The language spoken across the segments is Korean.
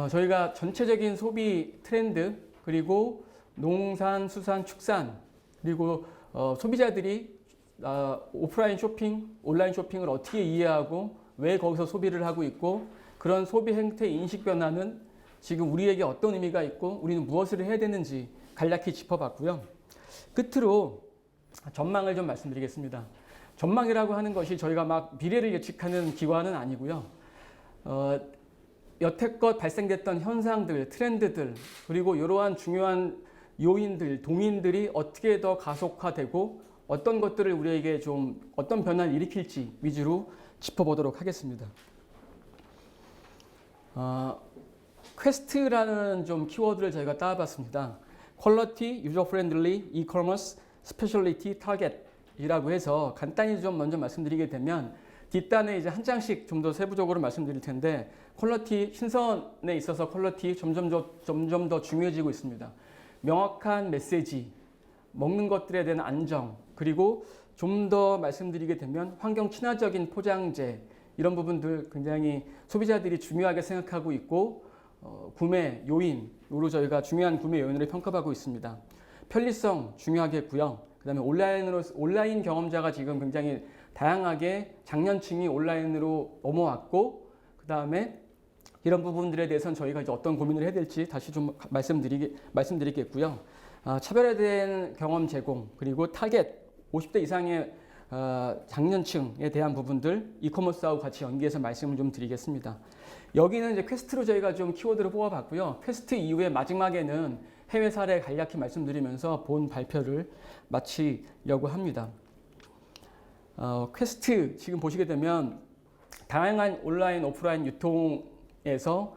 저희가 전체적인 소비 트렌드 그리고 농산, 수산, 축산 그리고 소비자들이 오프라인 쇼핑, 온라인 쇼핑을 어떻게 이해하고 왜 거기서 소비를 하고 있고 그런 소비 행태 인식 변화는 지금 우리에게 어떤 의미가 있고 우리는 무엇을 해야 되는지 간략히 짚어봤고요. 끝으로 전망을 좀 말씀드리겠습니다. 전망이라고 하는 것이 저희가 막 미래를 예측하는 기관은 아니고요. 여태껏 발생됐던 현상들, 트렌드들, 그리고 이러한 중요한 요인들, 동인들이 어떻게 더 가속화되고 어떤 것들을 우리에게 좀 어떤 변화를 일으킬지 위주로 짚어보도록 하겠습니다. 퀘스트라는 좀 키워드를 저희가 따와봤습니다. Quality, User Friendly, E-commerce, Specialty, Target 이라고 해서 간단히 좀 먼저 말씀드리게 되면 뒷단에 이제 한 장씩 좀 더 세부적으로 말씀드릴 텐데 퀄리티, 신선에 있어서 퀄리티 점점 더 중요해지고 있습니다. 명확한 메시지, 먹는 것들에 대한 안정, 그리고 좀 더 말씀드리게 되면 환경 친화적인 포장재 이런 부분들 굉장히 소비자들이 중요하게 생각하고 있고 구매 요인으로 저희가 중요한 구매 요인으로 평가하고 있습니다. 편리성 중요하겠고요. 그 다음에 온라인 경험자가 지금 굉장히 다양하게 장년층이 온라인으로 넘어왔고, 그 다음에 이런 부분들에 대해서는 저희가 이제 어떤 고민을 해야 될지 다시 좀 말씀드리겠고요. 차별화된 경험 제공, 그리고 타겟 50대 이상의 장년층에 대한 부분들 이커머스하고 같이 연계해서 말씀을 좀 드리겠습니다. 여기는 이제 퀘스트로 저희가 좀 키워드를 뽑아봤고요. 퀘스트 이후에 마지막에는 해외 사례 간략히 말씀드리면서 본 발표를 마치려고 합니다. 퀘스트 지금 보시게 되면 다양한 온라인, 오프라인 유통에서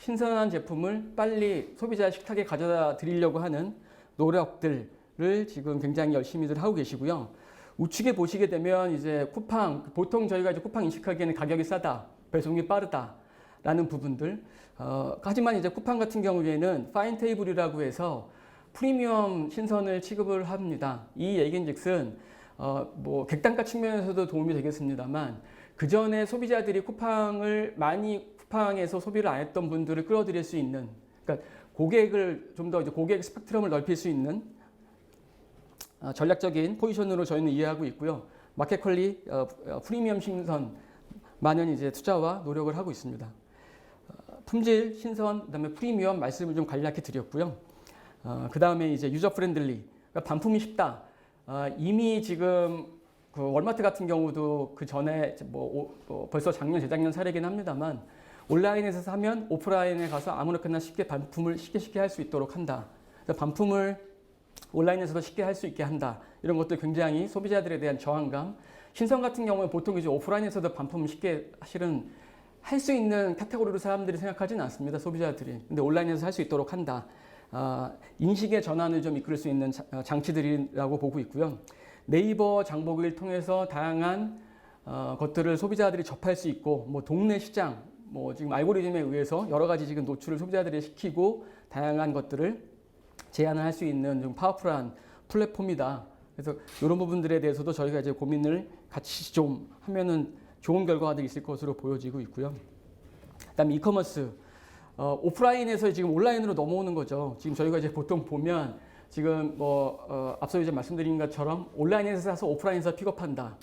신선한 제품을 빨리 소비자 식탁에 가져다 드리려고 하는 노력들을 지금 굉장히 열심히들 하고 계시고요. 우측에 보시게 되면 이제 쿠팡, 보통 저희가 이제 쿠팡 인식하기에는 가격이 싸다, 배송이 빠르다. 라는 부분들. 하지만 이제 쿠팡 같은 경우에는 파인 테이블이라고 해서 프리미엄 신선을 취급을 합니다. 이 얘기인즉슨 뭐 객단가 측면에서도 도움이 되겠습니다만 그 전에 소비자들이 쿠팡에서 소비를 안 했던 분들을 끌어들일 수 있는, 그러니까 고객을 좀 더 이제 고객 스펙트럼을 넓힐 수 있는 전략적인 포지션으로 저희는 이해하고 있고요. 마켓컬리 프리미엄 신선 많은 이제 투자와 노력을 하고 있습니다. 품질, 신선, 그다음에 프리미엄 말씀을 좀 간략히 드렸고요. 그 다음에 이제 유저 프렌들리, 그러니까 반품이 쉽다. 이미 지금 그 월마트 같은 경우도 그 전에 벌써 작년, 재작년 사례긴 합니다만 온라인에서 사면 오프라인에 가서 아무렇게나 쉽게 반품을 쉽게 할 수 있도록 한다. 반품을 온라인에서도 쉽게 할 수 있게 한다. 이런 것도 굉장히 소비자들에 대한 저항감. 신선 같은 경우는 보통 이제 오프라인에서도 반품을 쉽게 사실은 할 수 있는 카테고리로 사람들이 생각하지는 않습니다. 소비자들이. 근데 온라인에서 할 수 있도록 한다. 인식의 전환을 좀 이끌 수 있는 장치들이라고 보고 있고요. 네이버 장보기를 통해서 다양한 것들을 소비자들이 접할 수 있고, 뭐 동네 시장, 뭐 지금 알고리즘에 의해서 여러 가지 지금 노출을 소비자들이 시키고 다양한 것들을 제한을 할 수 있는 좀 파워풀한 플랫폼이다. 그래서 이런 부분들에 대해서도 저희가 이제 고민을 같이 좀 하면은 좋은 결과가 있을 것으로 보여지고 있고요. 그다음에 이커머스, 오프라인에서 지금 온라인으로 넘어오는 거죠. 지금 저희가 이제 보통 보면 지금 앞서 이제 말씀드린 것처럼 온라인에서 사서 오프라인에서 픽업한다.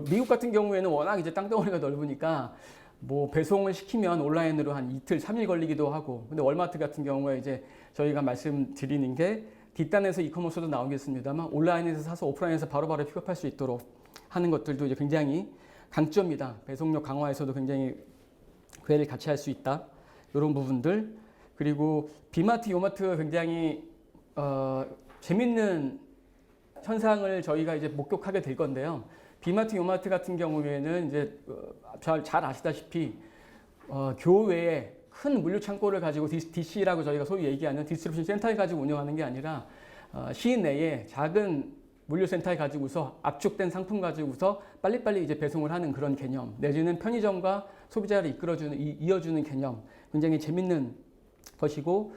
미국 같은 경우에는 워낙 이제 땅덩어리가 넓으니까 뭐 배송을 시키면 온라인으로 한 이틀, 3일 걸리기도 하고. 근데 월마트 같은 경우에 이제 저희가 말씀드리는 게 뒷단에서 이커머스도 나오겠습니다만 온라인에서 사서 오프라인에서 바로바로 픽업할 수 있도록 하는 것들도 이제 굉장히 강점이다. 배송력 강화에서도 굉장히 궤를 같이 할 수 있다. 이런 부분들. 그리고 비마트, 요마트 굉장히 재밌는 현상을 저희가 이제 목격하게 될 건데요. 비마트, 요마트 같은 경우에는 이제 잘 아시다시피 교외에 큰 물류 창고를 가지고 DC라고 저희가 소위 얘기하는 디스트리뷰션 센터를 가지고 운영하는 게 아니라 시내에 작은 물류센터에 가지고서 압축된 상품 가지고서 빨리빨리 이제 배송을 하는 그런 개념, 내지는 편의점과 소비자를 이어주는 개념, 굉장히 재밌는 것이고,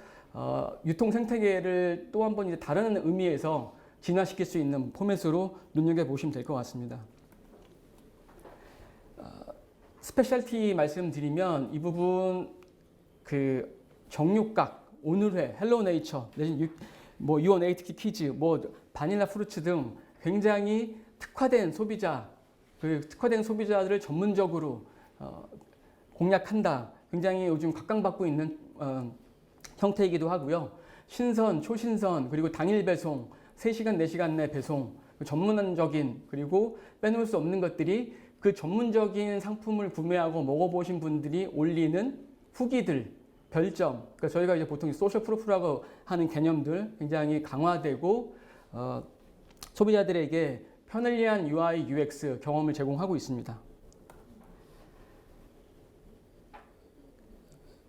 유통 생태계를 또 한 번 이제 다른 의미에서 진화시킬 수 있는 포맷으로 눈여겨보시면 될 것 같습니다. 스페셜티 말씀드리면 이 부분 그 정육각, 오늘회, 헬로 네이처, 내지는 뭐 유어네이트 키즈, 뭐 바닐라 프루츠 등 굉장히 특화된 소비자, 그 특화된 소비자들을 전문적으로 공략한다. 굉장히 요즘 각광받고 있는 형태이기도 하고요. 신선, 초신선, 그리고 당일 배송, 3시간, 4시간 내 배송, 전문적인 그리고 빼놓을 수 없는 것들이 그 전문적인 상품을 구매하고 먹어보신 분들이 올리는 후기들, 별점, 그러니까 저희가 이제 보통 소셜 프루프라고 하는 개념들 굉장히 강화되고 소비자들에게 편리한 UI, UX 경험을 제공하고 있습니다.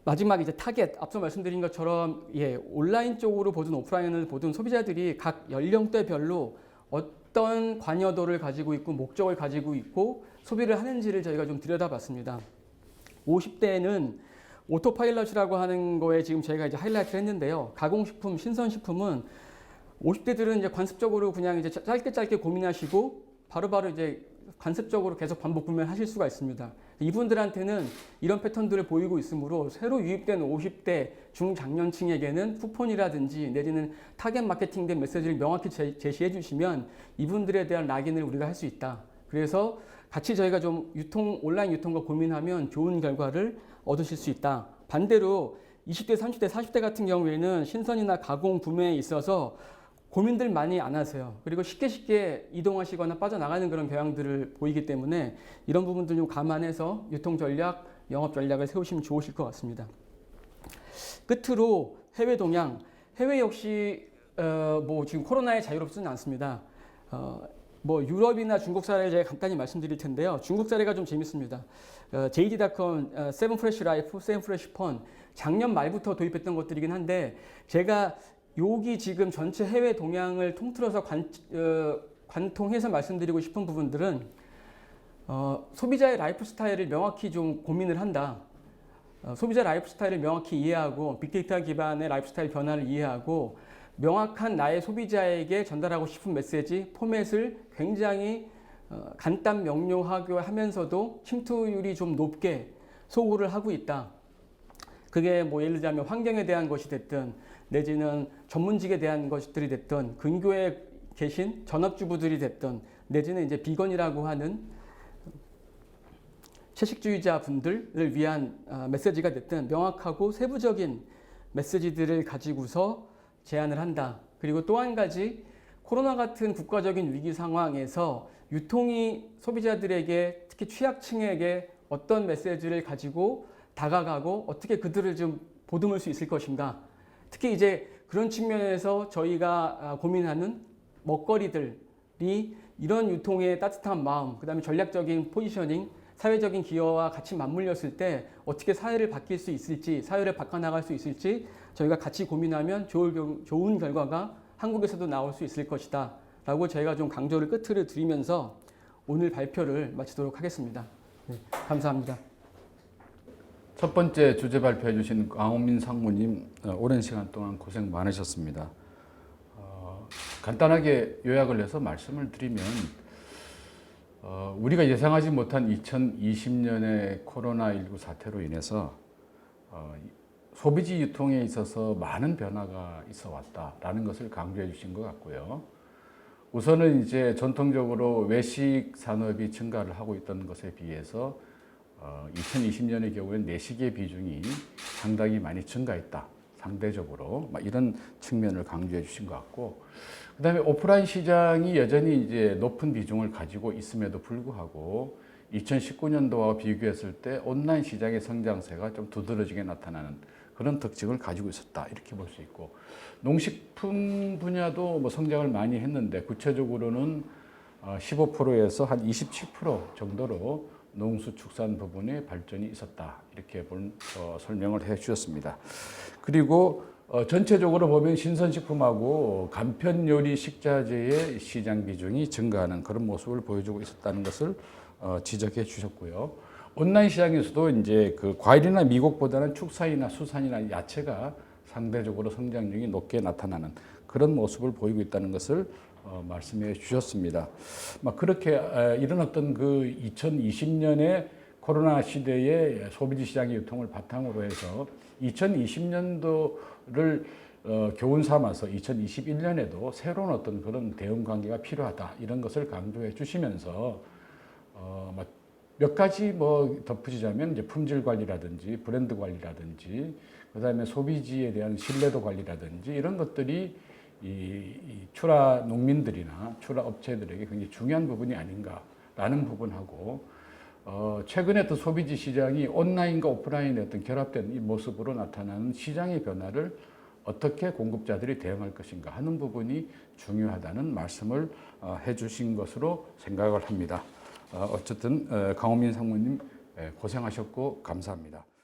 마지막 이제 타겟, 앞서 말씀드린 것처럼 온라인 쪽으로 보든 오프라인을 보든 소비자들이 각 연령대별로 어떤 관여도를 가지고 있고 목적을 가지고 있고 소비를 하는지를 저희가 좀 들여다봤습니다. 50대는 오토파일럿이라고 하는 거에 지금 저희가 이제 하이라이트를 했는데요. 가공식품, 신선식품은 50대들은 이제 관습적으로 그냥 이제 짧게 고민하시고 바로바로 이제 관습적으로 계속 반복 구매를 하실 수가 있습니다. 이분들한테는 이런 패턴들을 보이고 있으므로 새로 유입된 50대 중장년층에게는 쿠폰이라든지 내지는 타겟 마케팅된 메시지를 명확히 제시해 주시면 이분들에 대한 락인을 우리가 할 수 있다. 그래서 같이 저희가 좀 온라인 유통과 고민하면 좋은 결과를 얻으실 수 있다. 반대로 20대, 30대, 40대 같은 경우에는 신선이나 가공 구매에 있어서 고민들 많이 안 하세요. 그리고 쉽게 이동하시거나 빠져나가는 그런 경향들을 보이기 때문에 이런 부분들 좀 감안해서 유통 전략, 영업 전략을 세우시면 좋으실 것 같습니다. 끝으로 해외 동향. 해외 역시 뭐 지금 코로나에 자유롭지는 않습니다. 뭐 유럽이나 중국 사례를 제가 간단히 말씀드릴 텐데요. 중국 사례가 좀 재밌습니다. JD.com, 세븐프레쉬라이프, 세븐프레쉬펀 작년 말부터 도입했던 것들이긴 한데 제가 여기 지금 전체 해외 동향을 통틀어서 관통해서 말씀드리고 싶은 부분들은 소비자의 라이프 스타일을 명확히 좀 고민을 한다. 소비자 라이프 스타일을 명확히 이해하고 빅데이터 기반의 라이프 스타일 변화를 이해하고 명확한 나의 소비자에게 전달하고 싶은 메시지, 포맷을 굉장히 간단 명료하게 하면서도 침투율이 좀 높게 소구를 하고 있다. 그게 뭐 예를 들자면 환경에 대한 것이 됐든 내지는 전문직에 대한 것들이 됐든 근교에 계신 전업주부들이 됐든 내지는 이제 비건이라고 하는 채식주의자 분들을 위한 메시지가 됐든 명확하고 세부적인 메시지들을 가지고서 제안을 한다. 그리고 또 한 가지 코로나 같은 국가적인 위기 상황에서 유통이 소비자들에게 특히 취약층에게 어떤 메시지를 가지고 다가가고 어떻게 그들을 좀 보듬을 수 있을 것인가. 특히 이제 그런 측면에서 저희가 고민하는 먹거리들이 이런 유통의 따뜻한 마음, 그 다음에 전략적인 포지셔닝, 사회적인 기여와 같이 맞물렸을 때 어떻게 사회를 바뀔 수 있을지, 사회를 바꿔나갈 수 있을지 저희가 같이 고민하면 좋은 결과가 한국에서도 나올 수 있을 것이다 라고 저희가 좀 강조를 끝으로 드리면서 오늘 발표를 마치도록 하겠습니다. 네, 감사합니다. 첫 번째 주제 발표해 주신 강호민 상무님 오랜 시간 동안 고생 많으셨습니다. 간단하게 요약을 해서 말씀을 드리면 우리가 예상하지 못한 2020년의 코로나19 사태로 인해서 소비지 유통에 있어서 많은 변화가 있어 왔다라는 것을 강조해 주신 것 같고요. 우선은 이제 전통적으로 외식 산업이 증가를 하고 있던 것에 비해서 2020년의 경우에는 내식의 비중이 상당히 많이 증가했다. 상대적으로 이런 측면을 강조해 주신 것 같고, 그다음에 오프라인 시장이 여전히 이제 높은 비중을 가지고 있음에도 불구하고 2019년도와 비교했을 때 온라인 시장의 성장세가 좀 두드러지게 나타나는 그런 특징을 가지고 있었다. 이렇게 볼 수 있고, 농식품 분야도 뭐 성장을 많이 했는데 구체적으로는 15%에서 한 27% 정도로 농수축산 부분에 발전이 있었다. 이렇게 설명을 해 주셨습니다. 그리고 전체적으로 보면 신선식품하고 간편요리 식자재의 시장 비중이 증가하는 그런 모습을 보여주고 있었다는 것을 지적해 주셨고요. 온라인 시장에서도 이제 그 과일이나 미국보다는 축산이나 수산이나 야채가 상대적으로 성장률이 높게 나타나는 그런 모습을 보이고 있다는 것을 말씀해 주셨습니다. 막 그렇게 이런 어떤 그 2020년에 코로나 시대의 소비지 시장의 유통을 바탕으로 해서 2020년도를 교훈 삼아서 2021년에도 새로운 어떤 그런 대응 관계가 필요하다 이런 것을 강조해 주시면서 몇 가지 뭐 덧붙이자면 이제 품질 관리라든지 브랜드 관리라든지 그다음에 소비지에 대한 신뢰도 관리라든지 이런 것들이 이 출하 농민들이나 출하 업체들에게 굉장히 중요한 부분이 아닌가라는 부분하고 최근에 또 소비지 시장이 온라인과 오프라인의 어떤 결합된 이 모습으로 나타나는 시장의 변화를 어떻게 공급자들이 대응할 것인가 하는 부분이 중요하다는 말씀을 해주신 것으로 생각을 합니다. 어쨌든 강호민 상무님 고생하셨고 감사합니다.